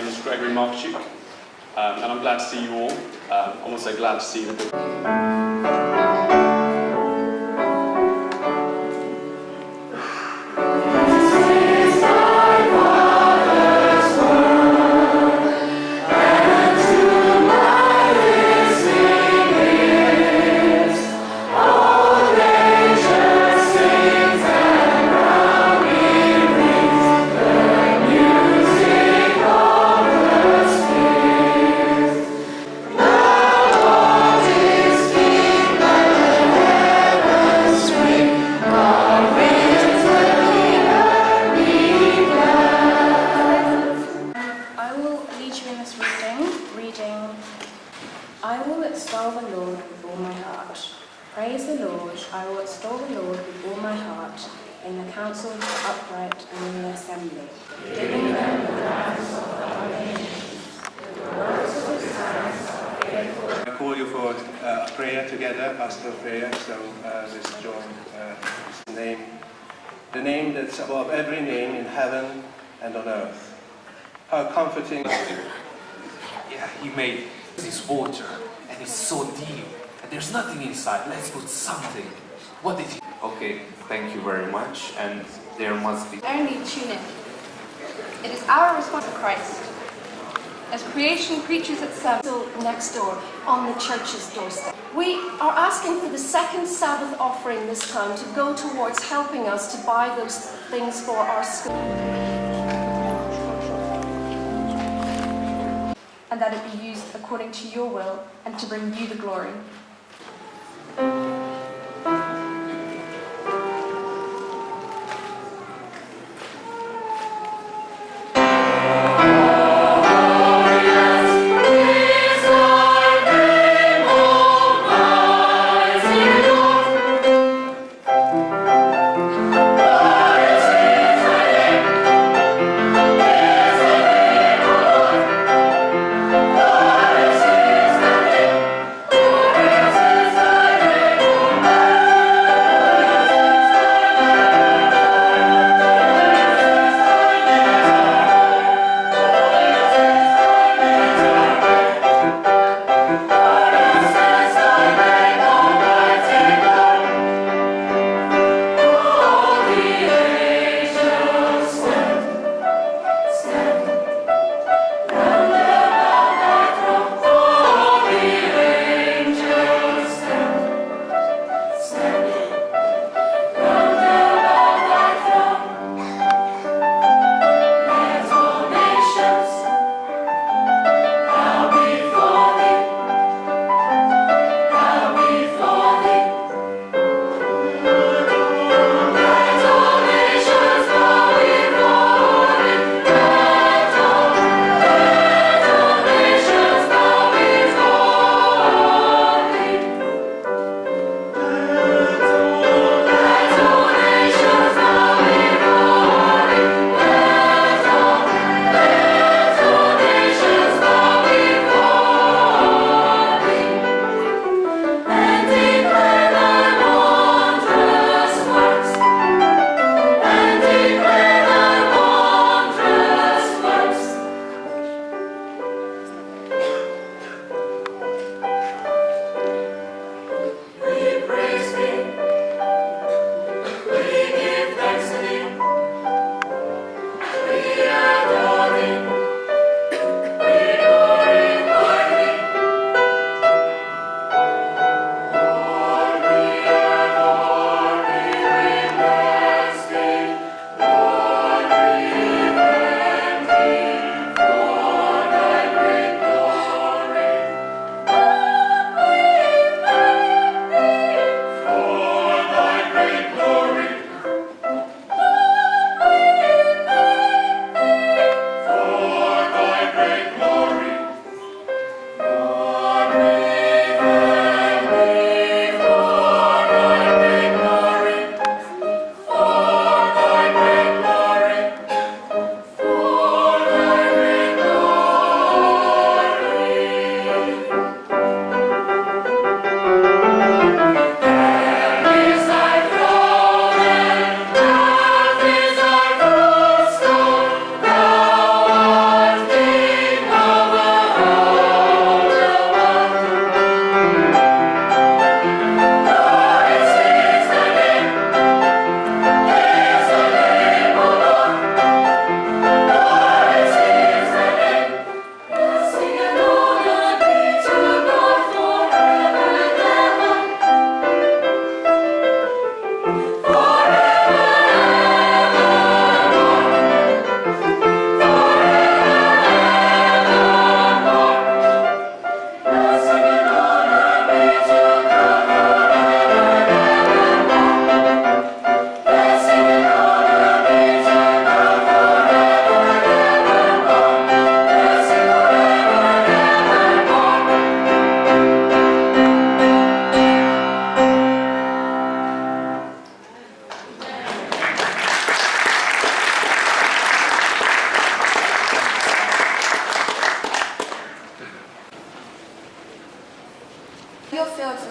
name is Gregory Markchuk, and I'm glad to see you all. I'm also glad to see the book. I will extol the Lord with all my heart. Praise the Lord, I will extol the Lord with all my heart, in the council of the upright and in the assembly, giving them the thanks of our name. The works of his hands are faithful. I call you for a prayer together, pastoral prayer, so let's join the name that's above every name in heaven and on earth. How comforting. Yeah, he made this water, and it's so deep, and there's nothing inside. Let's put something. What did he... Okay, thank you very much, and there must be... Only tune in. It is our response to Christ. As creation creatures itself. Next door, on the church's doorstep. We are asking for the second Sabbath offering this time to go towards helping us to buy those things for our school. And that it be used according to your will and to bring you the glory.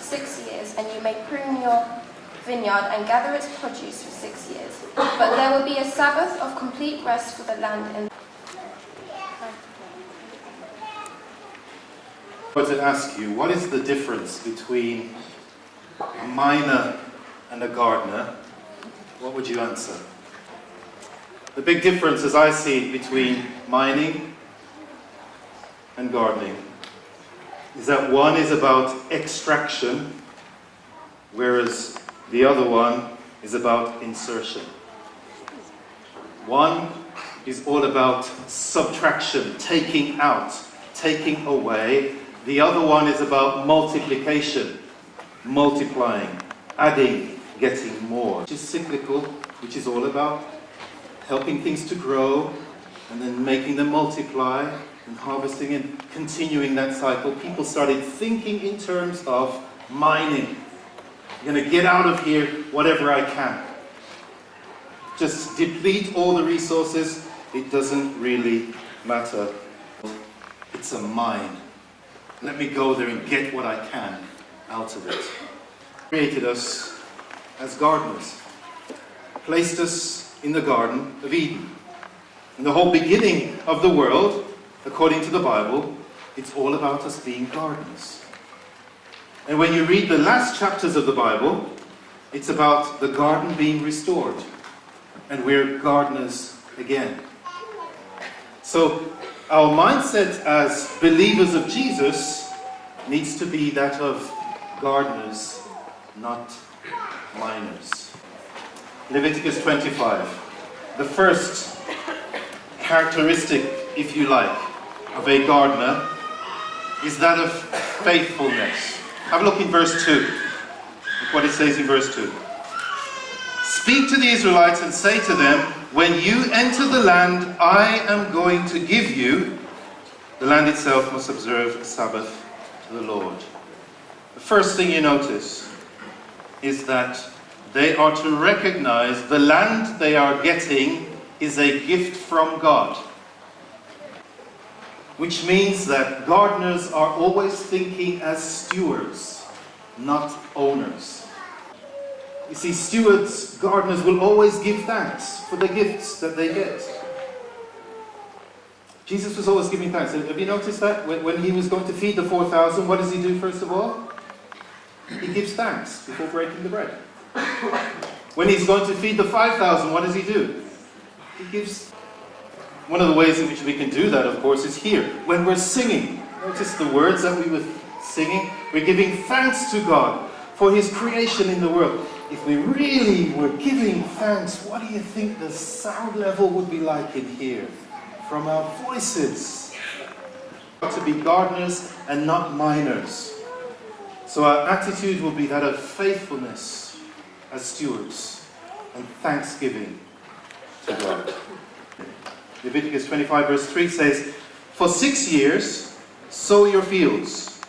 6 years, and you may prune your vineyard and gather its produce for 6 years. But there will be a Sabbath of complete rest for the land. I want to ask you, what is the difference between a miner and a gardener? What would you answer? The big difference, as I see it, between mining and gardening is that one is about extraction, whereas the other one is about insertion. One is all about subtraction, taking out, taking away. The other one is about multiplication, multiplying, adding, getting more. Which is cyclical, which is all about helping things to grow and then making them multiply and harvesting and continuing that cycle. People started thinking in terms of mining. I'm going to get out of here whatever I can. Just deplete all the resources. It doesn't really matter. It's a mine. Let me go there and get what I can out of it. Created us as gardeners. Placed us in the Garden of Eden. In the whole beginning of the world, according to the Bible, it's all about us being gardeners. And when you read the last chapters of the Bible, it's about the garden being restored. And we're gardeners again. So our mindset as believers of Jesus needs to be that of gardeners, not miners. Leviticus 25. The first characteristic, if you like, of a gardener is that of faithfulness. Have a look in verse 2. Look what it says in verse 2. Speak to the Israelites and say to them, when you enter the land I am going to give you, the land itself must observe a Sabbath to the Lord. The first thing you notice is that they are to recognize the land they are getting is a gift from God. Which means that gardeners are always thinking as stewards, not owners. You see, stewards, gardeners will always give thanks for the gifts that they get. Jesus was always giving thanks. Have you noticed that? When he was going to feed the 4,000, what does he do first of all? He gives thanks before breaking the bread. When he's going to feed the 5,000, what does he do? He gives. One of the ways in which we can do that, of course, is here. When we're singing, notice the words that we were singing. We're giving thanks to God for his creation in the world. If we really were giving thanks, what do you think the sound level would be like in here? From our voices. To be gardeners and not miners. So our attitude will be that of faithfulness as stewards and thanksgiving to God. Leviticus 25 verse 3 says, for 6 years sow your fields,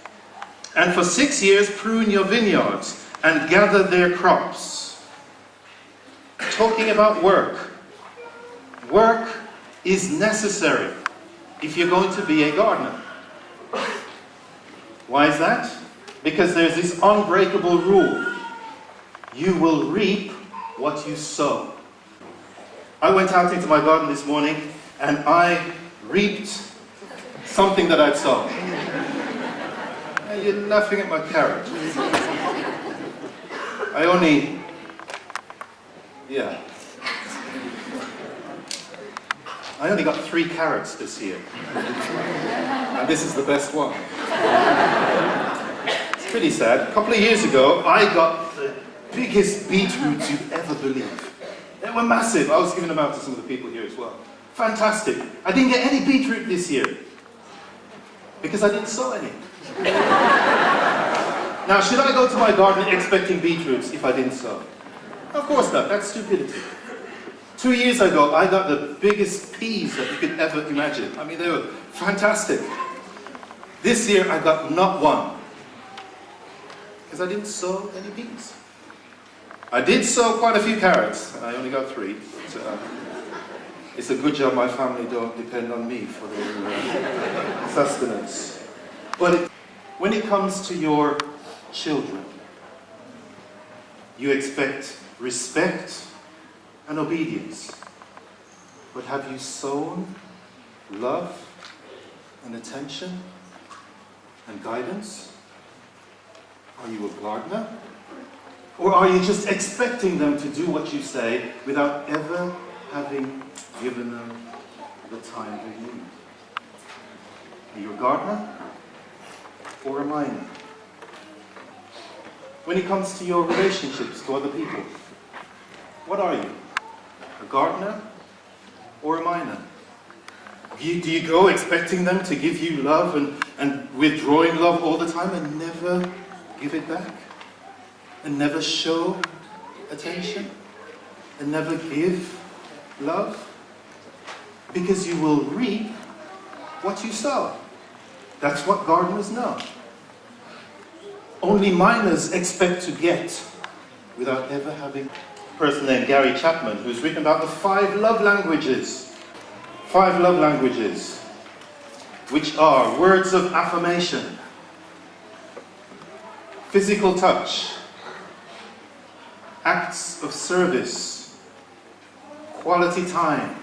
and for 6 years prune your vineyards, and gather their crops. Talking about work. Work is necessary if you're going to be a gardener. Why is that? Because there's this unbreakable rule. You will reap what you sow. I went out into my garden this morning and I reaped something that I'd sown. You're laughing at my carrot. I only got 3 carrots this year. And this is the best one. It's pretty sad. A couple of years ago, I got the biggest beetroots you'd ever believe. They were massive. I was giving them out to some of the people here as well. Fantastic. I didn't get any beetroot this year because I didn't sow any. Now, should I go to my garden expecting beetroots if I didn't sow? Of course not. That's stupidity. 2 years ago, I got the biggest peas that you could ever imagine. I mean, they were fantastic. This year, I got not one because I didn't sow any peas. I did sow quite a few carrots. I only got 3. So, it's a good job my family don't depend on me for their sustenance. But when it comes to your children. You expect respect and obedience. But have you sown love and attention and guidance? Are you a gardener? Or are you just expecting them to do what you say without ever having given them the time they need? Are you a gardener or a miner? When it comes to your relationships to other people, what are you? A gardener or a miner? Do you go expecting them to give you love and withdrawing love all the time and never give it back? And never show attention? And never give love? Because you will reap what you sow. That's what gardeners know. Only miners expect to get without ever having. A person named Gary Chapman, who's written about the 5 love languages. 5 love languages, which are words of affirmation, physical touch, acts of service, quality time,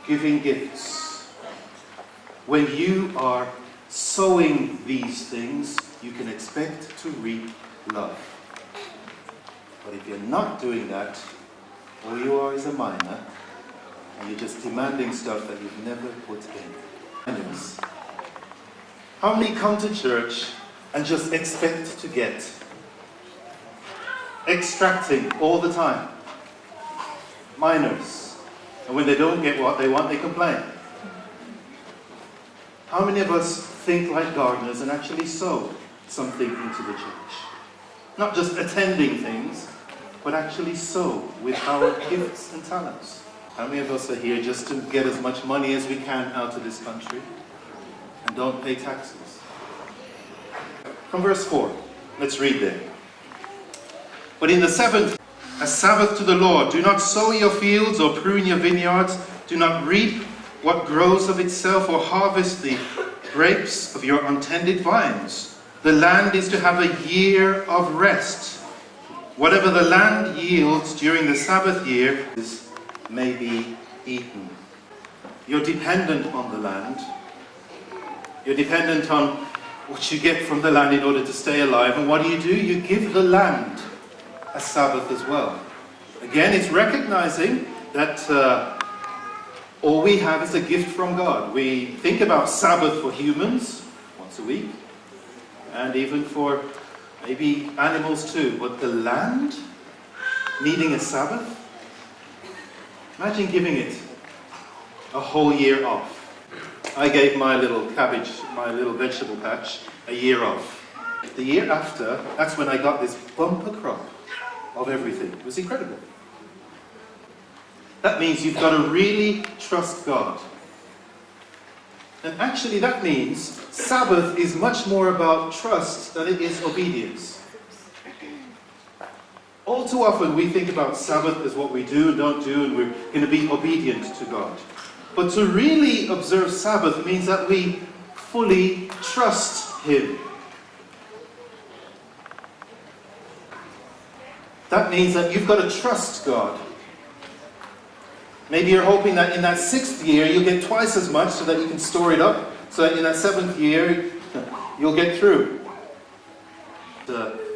giving gifts. When you are sowing these things, you can expect to reap love. But if you're not doing that, all you are is a miner, and you're just demanding stuff that you've never put in. How many come to church and just expect to get? Extracting all the time. Minors. And when they don't get what they want, they complain. How many of us think like gardeners and actually sow something into the church? Not just attending things, but actually sow with our gifts and talents. How many of us are here just to get as much money as we can out of this country and don't pay taxes? From verse 4, let's read there. But in the 7th, a Sabbath to the Lord. Do not sow your fields or prune your vineyards. Do not reap what grows of itself or harvest the grapes of your untended vines. The land is to have a year of rest. Whatever the land yields during the Sabbath year may be eaten. You're dependent on the land. You're dependent on what you get from the land in order to stay alive. And what do? You give the land a Sabbath as well. Again, it's recognizing that all we have is a gift from God. We think about Sabbath for humans once a week, and even for maybe animals too. But the land needing a Sabbath? Imagine giving it a whole year off. I gave my little cabbage, my little vegetable patch, a year off. The year after, that's when I got this bumper crop of everything. It was incredible. That means you've got to really trust God. And actually that means Sabbath is much more about trust than it is obedience. All too often we think about Sabbath as what we do and don't do, and we're going to be obedient to God. But to really observe Sabbath means that we fully trust Him. That means that you've got to trust God. Maybe you're hoping that in that 6th year you'll get twice as much so that you can store it up, so that in that 7th year you'll get through.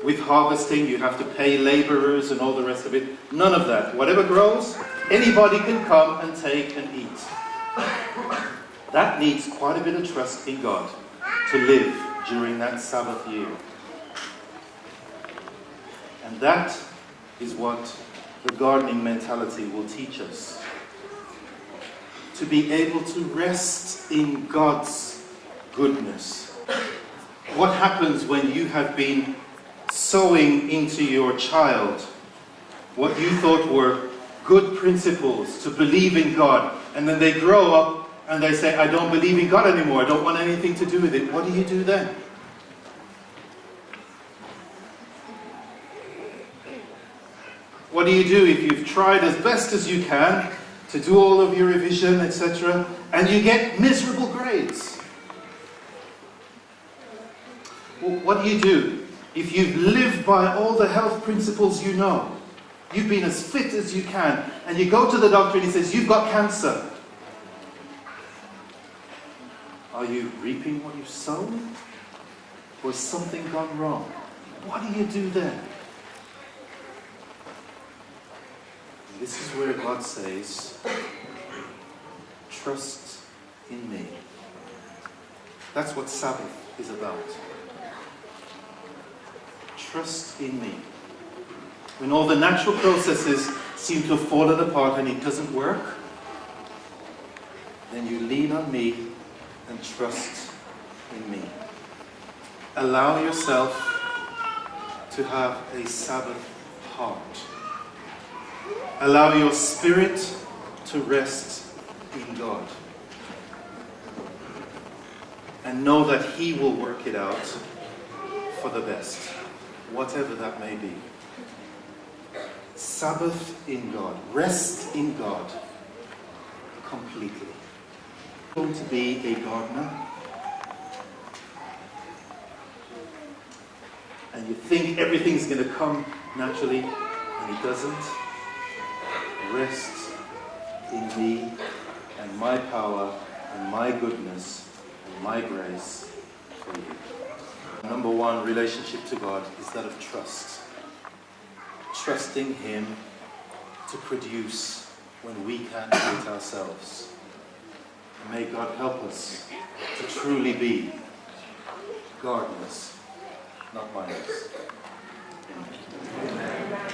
With harvesting you have to pay laborers and all the rest of it. None of that. Whatever grows, anybody can come and take and eat. That needs quite a bit of trust in God to live during that Sabbath year. And that is what the gardening mentality will teach us. To be able to rest in God's goodness. What happens when you have been sowing into your child what you thought were good principles to believe in God, and then they grow up and they say, I don't believe in God anymore, I don't want anything to do with it. What do you do then? What do you do if you've tried as best as you can to do all of your revision, etc., and you get miserable grades? what do? If you've lived by all the health principles you know, you've been as fit as you can, and you go to the doctor and he says, you've got cancer. Are you reaping what you've sown? Or has something gone wrong? What do you do then? And this is where God says, trust in me. That's what Sabbath is about. Trust in me. When all the natural processes seem to have fallen apart and it doesn't work, then you lean on me and trust in me. Allow yourself to have a Sabbath heart. Allow your spirit to rest in God. And know that He will work it out for the best, whatever that may be. Sabbath in God. Rest in God completely. Going to be a gardener, and you think everything's going to come naturally, and it doesn't. Rest in me and my power and my goodness and my grace for you. Number one, relationship to God is that of trust. Trusting Him to produce when we can't do it ourselves. And may God help us to truly be gardeners, not miners. Amen.